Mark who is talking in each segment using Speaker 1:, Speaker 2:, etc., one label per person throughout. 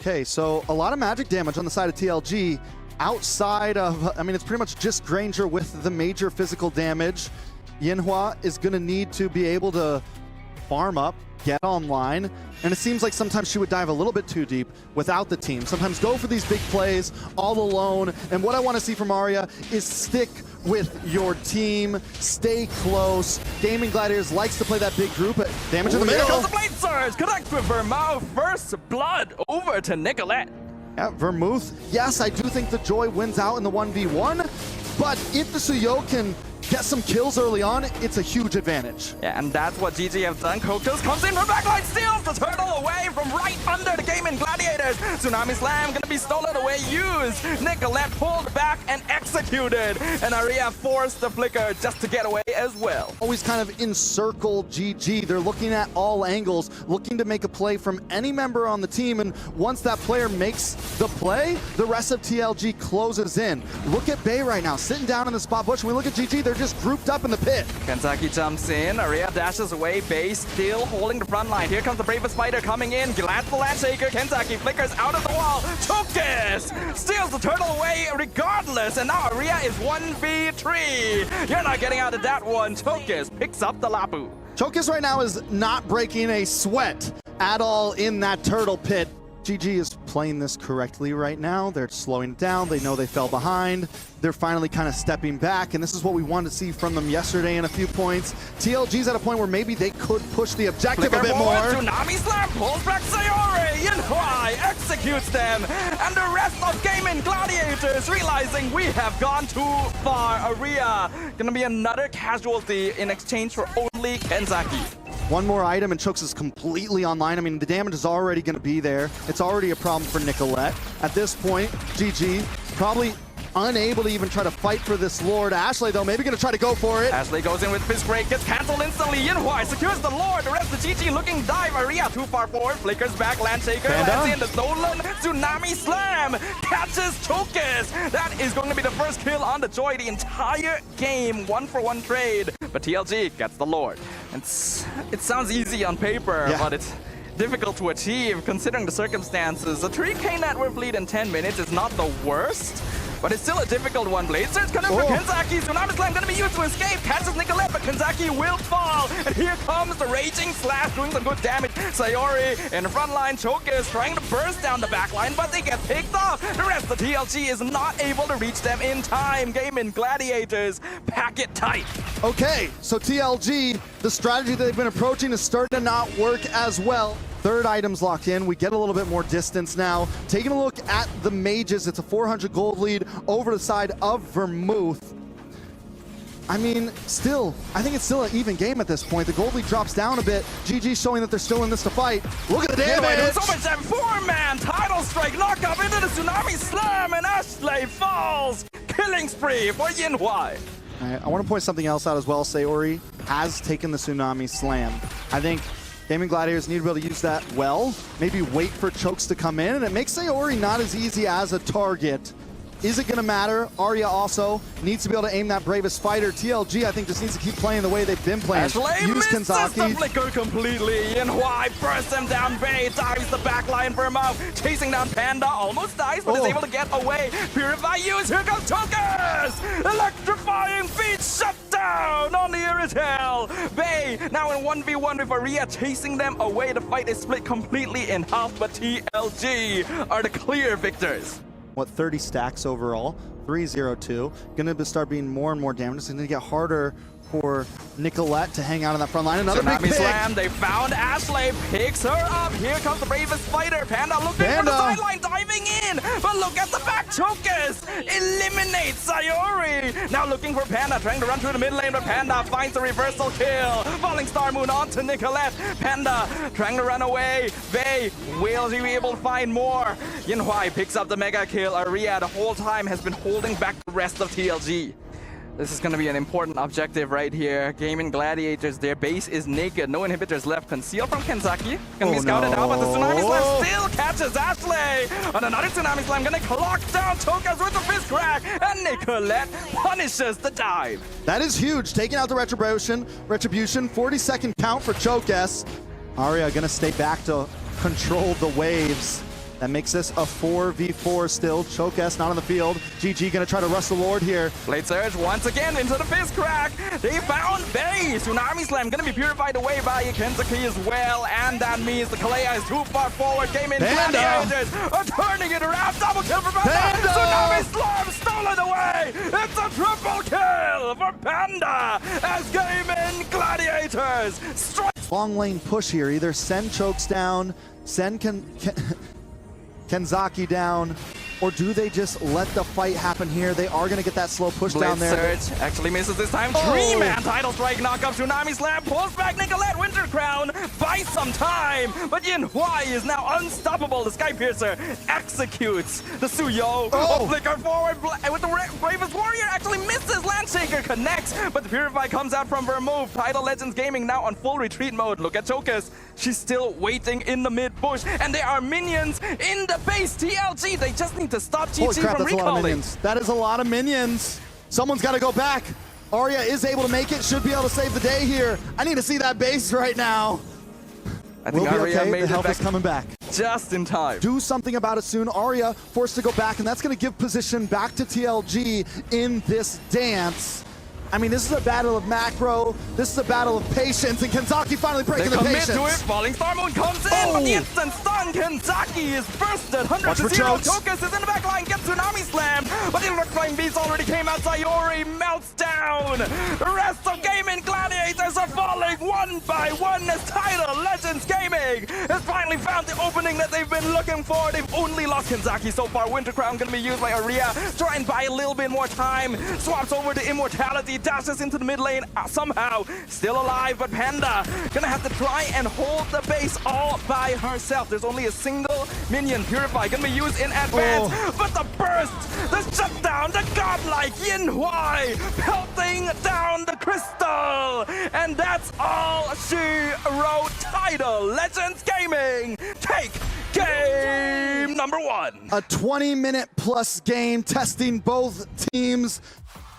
Speaker 1: Okay, so a lot of magic damage on the side of TLG. Outside of, I mean, it's pretty much just Granger with the major physical damage. Yinhua is going to need to be able to farm up, get online, and it seems like sometimes she would dive a little bit too deep without the team. Sometimes go for these big plays all alone, and what I want to see from Arya is stick with your team, stay close. Gaimin Gladiators likes to play that big group, but damage in the middle.
Speaker 2: Here comes the Blade Surge, connect with Vermouth, first blood over to Nicolette.
Speaker 1: Yeah, Vermouth, yes, I do think the Joy wins out in the 1v1, but if the Suyo can get some kills early on, it's a huge advantage.
Speaker 2: Yeah, and that's what GG have done. Kokus comes in from backline, steals the turtle away from right under the Gaimin Gladiators. Tsunami Slam gonna be stolen away, used. Nicolette pulled back and executed. And Arya forced the flicker just to get away as well.
Speaker 1: Always kind of encircle GG. They're looking at all angles, looking to make a play from any member on the team, and once that player makes the play, the rest of TLG closes in. Look at Bay right now, sitting down in the spot bush. When we look at GG, they're just grouped up in the pit.
Speaker 2: Kenzaki jumps in, Arya dashes away, Bay still holding the front line. Here comes the Bravest Fighter coming in, Glad the Landshaker, Kenzaki flickers out of the wall, Chokus steals the turtle away regardless, and now Arya is 1v3. You're not getting out of that one. Chokus picks up the Lapu.
Speaker 1: Chokus right now is not breaking a sweat at all in that turtle pit. GG is playing this correctly right now. They're slowing it down. They know they fell behind. They're finally kind of stepping back, and this is what we wanted to see from them yesterday in a few points. TLG's at a point where maybe they could push the objective a bit more.
Speaker 2: Tsunami Slam pulls back Sayori. Yinhua executes them, and the rest of Gaimin Gladiators realizing we have gone too far. Arya gonna be another casualty in exchange for only Kenzaki.
Speaker 1: One more item and Chooks is completely online. I mean, the damage is already going to be there. It's already a problem for Nicolette. At this point, GG probably unable to even try to fight for this Lord. Ashley, though, maybe going to try to go for it.
Speaker 2: Ashley goes in with Fist Break, gets cancelled instantly. Yinhua secures the Lord. The rest of GG looking dive. Arya too far forward, flickers back. Landshaker lands in the stolen Tsunami Slam. Catches Chokus. That is going to be the first kill on the Joy the entire game. 1-for-1 trade. But TLG gets the Lord. It sounds easy on paper, but it's difficult to achieve considering the circumstances. A 3K net worth lead in 10 minutes is not the worst, but it's still a difficult one. Blade Surge coming for Kenzaki. Tsunami Slam gonna be used to escape. Catches Nicolette, but Kenzaki will fall. And here comes the Raging Slash doing some good damage. Sayori in the front line. Chokus trying to burst down the back line, but they get picked off. The rest of TLG is not able to reach them in time. Gaimin Gladiators pack it tight.
Speaker 1: Okay, so TLG, the strategy they've been approaching is starting to not work as well. Third item's locked in. We get a little bit more distance now. Taking a look at the mages, it's a 400 gold lead over the side of Vermouth. I mean, still, I think it's still an even game at this point. The gold lead drops down a bit. GG showing that they're still in this to fight. Look at the damage!
Speaker 2: So much damage. 4-man Tidal Strike, knock up into the Tsunami Slam, and Ashley falls. Killing spree for Yinhua.
Speaker 1: I want to point something else out as well. Sayori has taken the Tsunami Slam. I think Gaimin Gladiators need to be able to use that well. Maybe wait for Chokes to come in, and it makes Sayori not as easy as a target. Is it going to matter? Arya also needs to be able to aim that Bravest Fighter. TLG, I think, just needs to keep playing the way they've been playing.
Speaker 2: Ashley misses the flicker completely. Yinhua bursts him down. Bay dives the backline for him out. Chasing down Panda, almost dies, but is able to get away. Purify use, here comes Chokus! Electrifying feet shut down on the Irritel. Bay now in 1v1 with Arya chasing them away. The fight is split completely in half, but TLG are the clear victors.
Speaker 1: What, 30 stacks overall, 3-0-2. Gonna start being more and more damage. It's gonna get harder for Nicolette to hang out on that front line. Another big pick.
Speaker 2: Slam, they found Ashley, picks her up. Here comes the Bravest Fighter. Panda looking for the sideline, diving in. But look at the back. Chokus eliminates Sayori. Now looking for Panda, trying to run through the mid lane, but Panda finds a reversal kill. Falling Star Moon onto Nicolette. Panda trying to run away. Bay, will he be able to find more? Yinhua picks up the mega kill. Arya the whole time has been holding back the rest of TLG. This is going to be an important objective right here. Gaimin Gladiators, their base is naked. No inhibitors left. Conceal from Kenzaki. Gonna be scouted out, but the Tsunami Slam still catches Ashley. And another Tsunami Slam gonna clock down Chokus with the fist crack. And Nicolette punishes the dive.
Speaker 1: That is huge. Taking out the Retribution. 40-second count for Chokus. Arya gonna stay back to control the waves. That makes this a 4v4 still. Chokes not on the field. GG gonna try to rush the Lord here.
Speaker 2: Blade Surge once again into the fist crack. They found base. Tsunami Slam gonna be purified away by Kenzaki as well. And that means the Kalea is too far forward. Gaimin Gladiators are turning it around. Double kill for Panda. Tsunami Slam stolen away. It's a triple kill for Panda as Gaimin Gladiators strike.
Speaker 1: Long lane push here. Either send Chokes down, send Kenzaki down, or do they just let the fight happen here? They are going to get that slow push down there.
Speaker 2: Blade Surge actually misses this time. Three-man Tidal Strike knockup. Tsunami Slam pulls back Nicolette. Winter Crown buys some time, but Yinhua is now unstoppable. The Sky Piercer executes the Suyo. Flicker forward with the Bravest Warrior. Actually misses. Landshaker connects, but the Purify comes out from Vermouth. Tidal Legends Gaming now on full retreat mode. Look at Chokes. She's still waiting in the mid bush, and there are minions in the base. TLG, they just need to stop GG
Speaker 1: Holy crap,
Speaker 2: from
Speaker 1: that's a lot of
Speaker 2: recalling.
Speaker 1: minions. That is a lot of minions. Someone's got to go back. Arya is able to make it, should be able to save the day here. I need to see that base right now.
Speaker 2: I think
Speaker 1: we'll be
Speaker 2: Arya
Speaker 1: okay,
Speaker 2: made
Speaker 1: the
Speaker 2: it
Speaker 1: health
Speaker 2: back
Speaker 1: is coming back.
Speaker 2: just in time.
Speaker 1: Do something about it soon. Arya forced to go back, and that's going to give position back to TLG in this dance. I mean, this is a battle of macro. This is a battle of patience, and Kenzaki finally breaking the patience.
Speaker 2: They commit to it. Falling Star Moon comes in, but the instant stun, Kenzaki is bursted. 100 to 0. Chokes is in the back line, gets Tsunami Slam, but the Electrifying Beast already came out. Sayori melts down. The rest of Gaimin Gladiators are falling one by one as Tidal Legends Gaming has finally found the opening that they've been looking for. They've only lost Kenzaki so far. Winter Crown gonna be used by Arya. Try and buy a little bit more time. Swaps over to Immortality. Dashes into the mid lane somehow, still alive, but Panda gonna have to try and hold the base all by herself. There's only a single minion. Purify gonna be used in advance, but the burst, the shutdown, the godlike Yinhua pelting down the crystal, and that's all she wrote. Tidal Legends Gaming take game number 1.
Speaker 1: A 20-minute plus game testing both teams.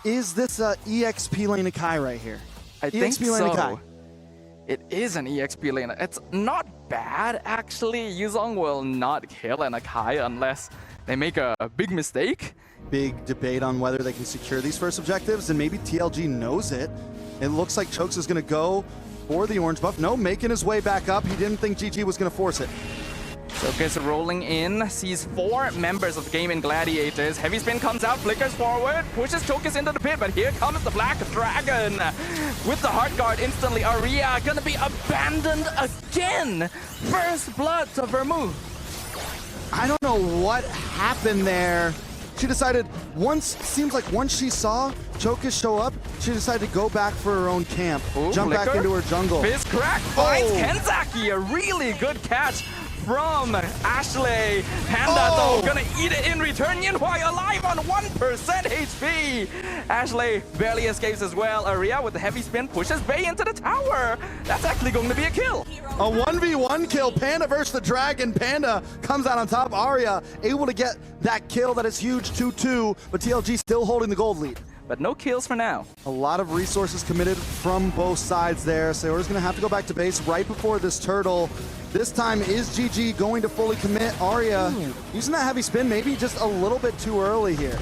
Speaker 1: Is this a EXP lane Akai right here?
Speaker 2: I think so. It is an EXP lane. It's not bad, actually. Yuzong will not kill an Akai unless they make a big mistake.
Speaker 1: Big debate on whether they can secure these first objectives, and maybe TLG knows it. It looks like Chokes is going to go for the orange buff. No, making his way back up. He didn't think GG was going to force it.
Speaker 2: Chokes rolling in, sees 4 members of Gaimin Gladiators. Heavy spin comes out, flickers forward, pushes Chokes into the pit, but here comes the Black Dragon. With the Heart Guard instantly, Arya gonna be abandoned again. First blood to Vermouth.
Speaker 1: I don't know what happened there. She decided seems like once she saw Chokes show up, she decided to go back for her own camp. Jump back into her jungle.
Speaker 2: Fizz crack finds Kenzaki, a really good catch from Ashley. Panda though gonna eat it in return. Yinhua alive on 1% HP. Ashley barely escapes as well. Arya with the heavy spin pushes Bay into the tower. That's actually going to be a kill.
Speaker 1: A 1v1 kill. Panda versus the Dragon. Panda comes out on top. Arya able to get that kill that is huge. 2-2, but TLG still holding the gold lead.
Speaker 2: But no kills for now.
Speaker 1: A lot of resources committed from both sides there. Sayori's gonna have to go back to base right before this turtle. This time is GG going to fully commit. Arya using that heavy spin, maybe just a little bit too early here.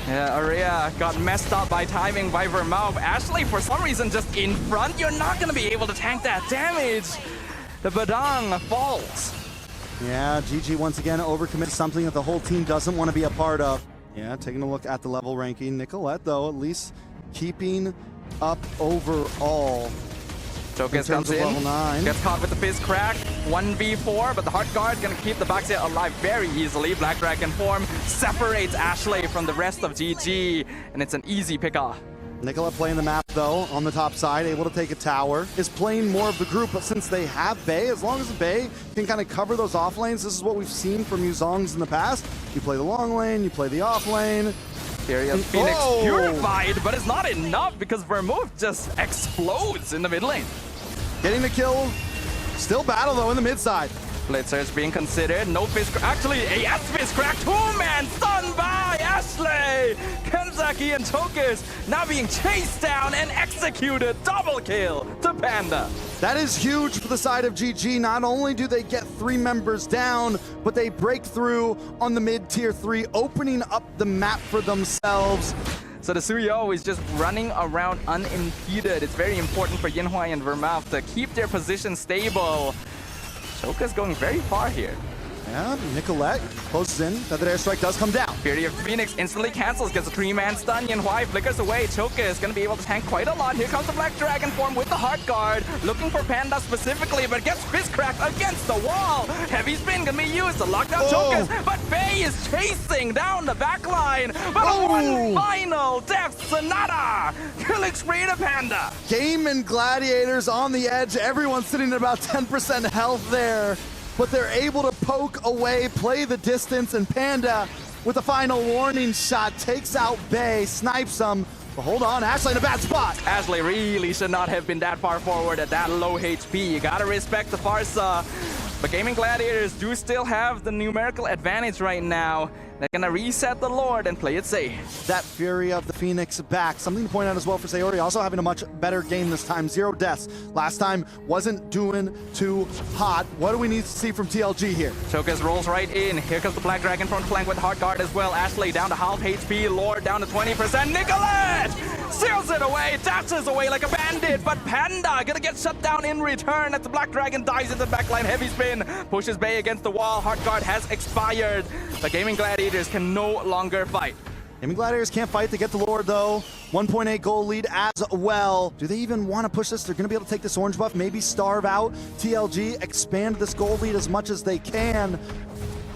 Speaker 2: Yeah, Arya got messed up by timing by Vermouth. Ashley, for some reason, just in front. You're not gonna be able to tank that damage. The Badang falls.
Speaker 1: Yeah, GG once again overcommits something that the whole team doesn't want to be a part of. Yeah, taking a look at the level ranking. Nicolette, though, at least keeping up overall.
Speaker 2: Chokes comes in,
Speaker 1: level 9.
Speaker 2: Gets caught with the Fizz crack. 1v4, but the Heart Guard gonna keep the Baxia alive very easily. Black Dragon form separates Ashley from the rest of GG, and it's an easy pick-off.
Speaker 1: Nicolette playing the map, though, on the top side, able to take a tower. Is playing more of the group, but since they have Bay, as long as Bay can kind of cover those off lanes, this is what we've seen from Yuzongs in the past. You play the long lane, you play the off lane.
Speaker 2: Phoenix purified, but it's not enough because Vermouth just explodes in the mid lane.
Speaker 1: Getting the kill. Still battle, though, in the mid side.
Speaker 2: Blade Surge being considered. No Fizz crack. Actually, a yes Fizz crack. 2-man stunned by Ashley. Kenzaki and Chokes now being chased down and executed. Double kill to Panda.
Speaker 1: That is huge for the side of GG. Not only do they get 3 members down, but they break through on the mid-tier 3, opening up the map for themselves.
Speaker 2: So the Suyo is just running around unimpeded. It's very important for Yinhua and Vermouth to keep their position stable. Choka's going very far here.
Speaker 1: Yeah, Nicolette closes in. That airstrike does come down.
Speaker 2: Fury of Phoenix instantly cancels, gets a 3-man stun. Yinhua flickers away. Choka is going to be able to tank quite a lot. Here comes the Black Dragon form with the Heart Guard. Looking for Panda specifically, but gets fist cracked against the wall. Heavy spin going to be used to lock down Chokas, but Faye is chasing down the backline. But one final death, Sonata killing spree to Panda.
Speaker 1: Gaimin Gladiators on the edge. Everyone's sitting at about 10% health there. But they're able to poke away, play the distance, and Panda, with a final warning shot, takes out Bay, snipes him. But hold on, Ashley in a bad spot.
Speaker 2: Ashley really should not have been that far forward at that low HP. You gotta respect the Farsa. But Gaimin Gladiators do still have the numerical advantage right now. They're gonna reset the Lord and play it safe.
Speaker 1: That Fury of the Phoenix back. Something to point out as well for Sayori, also having a much better game this time. 0 deaths. Last time wasn't doing too hot. What do we need to see from TLG here?
Speaker 2: Chokas rolls right in. Here comes the Black Dragon front flank with Heart Guard as well. Ashley down to half HP. Lord down to 20%. Nicolette seals it away, dashes away like a bandit, but Panda gonna get shut down in return as the Black Dragon dies in the backline. Heavy spin, pushes Bay against the wall. Heart Guard has expired. The Gaimin Gladiators can no longer fight.
Speaker 1: Gaimin Gladiators can't fight to get the Lord though. 1.8 goal lead as well. Do they even want to push this? They're going to be able to take this orange buff, maybe starve out TLG, expand this goal lead as much as they can.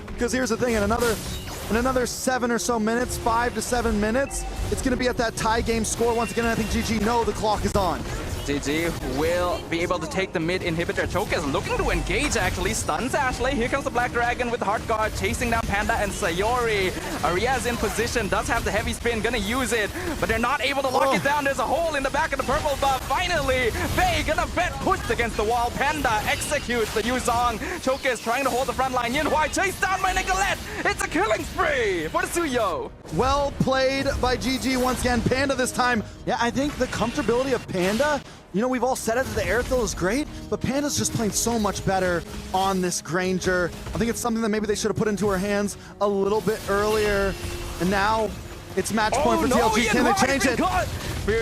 Speaker 1: Because here's the thing, in another 7 or so minutes, 5 to 7 minutes, it's going to be at that tie game score once again. I think GG know the clock is on.
Speaker 2: GG will be able to take the mid inhibitor. Choka is looking to engage, actually. Stuns Ashley. Here comes the Black Dragon with the Heart Guard, chasing down Panda and Sayori. Aria's in position, does have the heavy spin, gonna use it, but they're not able to lock it down. There's a hole in the back of the purple buff. Finally, Faye gonna get pushed against the wall. Panda executes the Yuzong. Choka is trying to hold the front line. Yinhua chased down by Nicolette. It's a killing spree for the Suyo.
Speaker 1: Well played by GG once again. Panda this time. Yeah, I think the comfortability of Panda, you know, we've all said it, that the air throw is great, but Panda's just playing so much better on this Granger. I think it's something that maybe they should have put into her hands a little bit earlier. And now it's match point for TLG. Can they change it?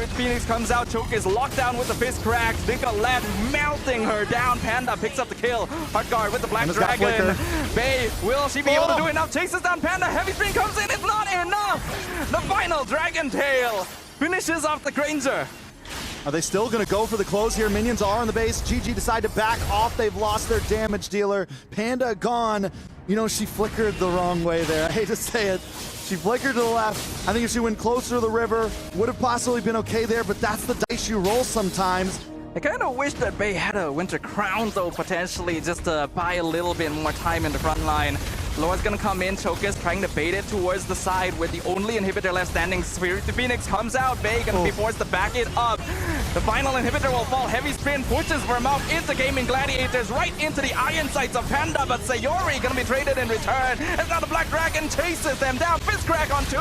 Speaker 2: Phoenix comes out, Choka is locked down with the fist crack. Nicolette melting her down. Panda picks up the kill. Heart Guard with the Black Dragon. Bay, will she be able to do enough? Chases down Panda. Heavy spin comes in. It's not enough. The final Dragon Tail finishes off the Granger.
Speaker 1: Are they still going to go for the close here? Minions are on the base. GG decide to back off. They've lost their damage dealer. Panda gone. You know, she flickered the wrong way there. I hate to say it. She flickered to the left. I think if she went closer to the river, would have possibly been okay there, but that's the dice you roll sometimes.
Speaker 2: I kind of wish that Bay had a Winter Crown, though, potentially, just to buy a little bit more time in the front line. Lord's gonna come in, Choka's trying to bait it towards the side with the only inhibitor left standing. Spirit to Phoenix comes out, Bay gonna be forced to back it up. The final inhibitor will fall. Heavy spin pushes Vermouth into Gaimin Gladiators, right into the iron sights of Panda, but Sayori gonna be traded in return. And now the Black Dragon chases them down. Fist crack on 2,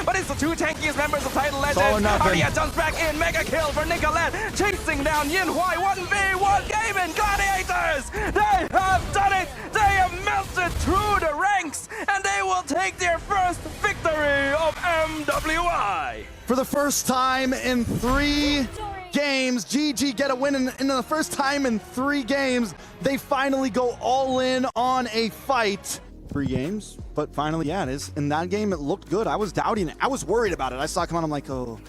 Speaker 2: but it's the 2 tankiest members of Tidal Legends. Aria jumps back in, mega kill for Nicolette, chasing down Yinhua. 1v1 Gaimin Gladiators! They have done it! They have melted through the ranks, and they will take their first victory of MWI.
Speaker 1: For the first time in 3 games, GG get a win, and the first time in 3 games, they finally go all in on a fight. 3 games, but finally, yeah, it is. In that game, it looked good. I was doubting it. I was worried about it. I saw it come on, I'm like, oh,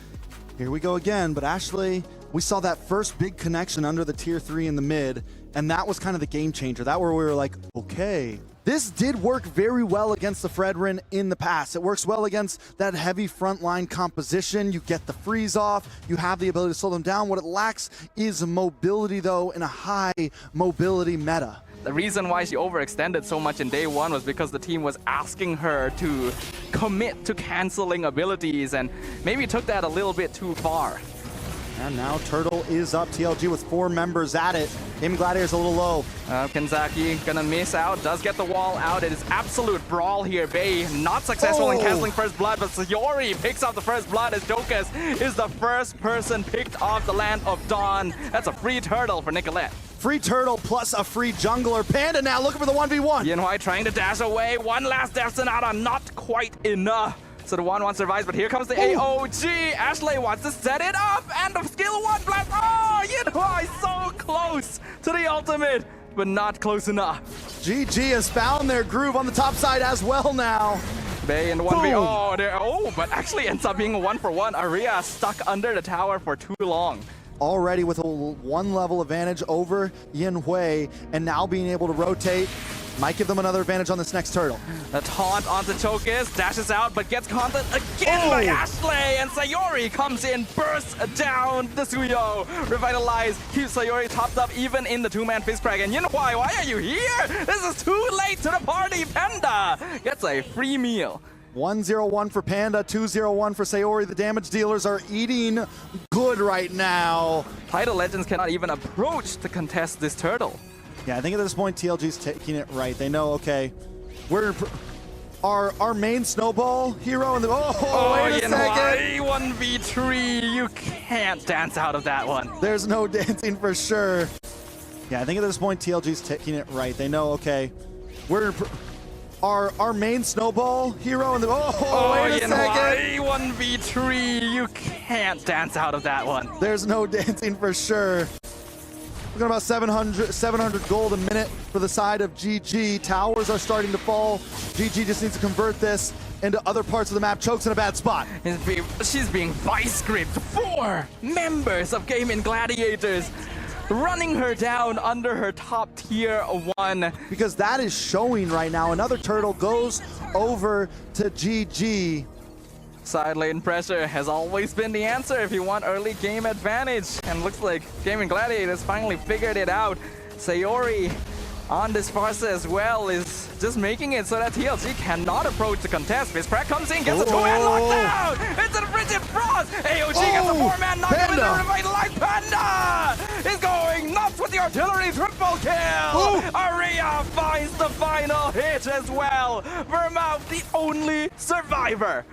Speaker 1: here we go again. But Ashley, we saw that first big connection under the tier 3 in the mid, and that was kind of the game changer. That where we were like, okay. This did work very well against the Fredrin in the past. It works well against that heavy frontline composition. You get the freeze off. You have the ability to slow them down. What it lacks is mobility, though, in a high mobility meta.
Speaker 2: The reason why she overextended so much in day 1 was because the team was asking her to commit to canceling abilities and maybe took that a little bit too far.
Speaker 1: And now Turtle is up. TLG with 4 members at it. Gaimin Gladiators a little low.
Speaker 2: Kenzaki gonna miss out, does get the wall out. It is absolute brawl here. Bay not successful in canceling first blood, but Sayori picks up the first blood as Jokas is the first person picked off the land of Dawn. That's a free turtle for Nicolette.
Speaker 1: Free turtle plus a free jungler. Panda now looking for the 1v1.
Speaker 2: Yinhui trying to dash away. One last Destinata, not quite enough. So the 1-1 survives, but here comes the AOG. Ashley wants to set it up, and the skill 1 blast. Oh, Yinhui so close to the ultimate, but not close enough.
Speaker 1: GG has found their groove on the top side as well now.
Speaker 2: Bay in 1v. But actually ends up being a 1-for-1. Aria stuck under the tower for too long.
Speaker 1: Already with a 1 level advantage over Yinhui, and now being able to rotate. Might give them another advantage on this next turtle.
Speaker 2: The taunt onto Chokus, dashes out, but gets content again by Ashley, and Sayori comes in, bursts down the Suyo. Revitalize, keeps Sayori topped up even in the 2-man fist crack. And Yinhui, why are you here? This is too late to the party. Panda gets a free meal.
Speaker 1: 1-0-1 for Panda, 2-0-1 for Sayori. The damage dealers are eating good right now.
Speaker 2: Tidal Legends cannot even approach to contest this turtle.
Speaker 1: Yeah, I think at this point TLG's taking it right. They know, okay, we're our main snowball hero. And wait a second.
Speaker 2: 1v3, you can't dance out of that one.
Speaker 1: There's no dancing for sure. Yeah, I think at this point TLG's taking it right. They know, okay, we're our main snowball hero. And wait a second.
Speaker 2: 1v3, you can't dance out of that one.
Speaker 1: There's no dancing for sure. Looking about 700 gold a minute for the side of GG. Towers are starting to fall. GG just needs to convert this into other parts of the map. Chokes in a bad spot.
Speaker 2: She's being vice-gripped. 4 members of Gaimin Gladiators running her down under her top tier 1.
Speaker 1: Because that is showing right now. Another turtle goes over to GG.
Speaker 2: Side lane pressure has always been the answer if you want early game advantage. And looks like Gaimin Gladiators finally figured it out. Sayori on this Farsa as well is just making it so that TLG cannot approach the contest. Fistcrack comes in, gets a 2-man lockdown! Into the frigid frost! AOG gets a 4-man knockdown with the revitalized Panda! Is going nuts with the artillery triple kill! Aria finds the final hit as well! Vermouth, the only survivor.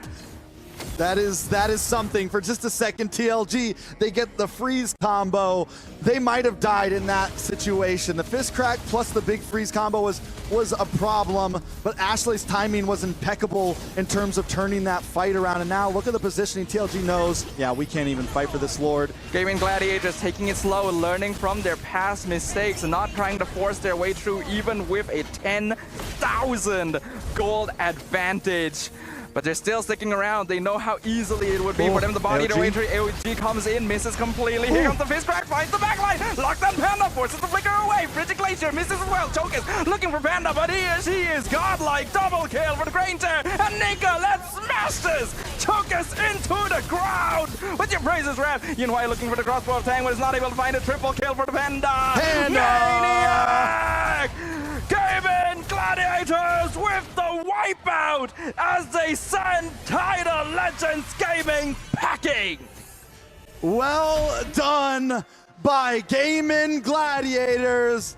Speaker 1: That is something. For just a second, TLG, they get the freeze combo. They might have died in that situation. The fist crack plus the big freeze combo was a problem, but Ashley's timing was impeccable in terms of turning that fight around. And now look at the positioning. TLG knows, yeah, we can't even fight for this Lord.
Speaker 2: Gaimin Gladiators taking it slow, learning from their past mistakes, and not trying to force their way through even with a 10,000 gold advantage. But they're still sticking around. They know how easily it would be for them. The body to entry. AOG comes in, misses completely. Here comes the fist crack, finds the backline. Lockdown Panda forces the flicker away. Frigid Glacier misses as well. Chokus looking for Panda, but he is godlike. Double kill for the Granger. And Nicolette smashes Chokus into the ground with your praises, Rap. Yinhui looking for the crossbow of Tang, but is not able to find a triple kill for the Panda. Maniac! Gaimin Gladiators with the wipeout as they send Tidal Legends Gaming packing.
Speaker 1: Well done by Gaimin Gladiators.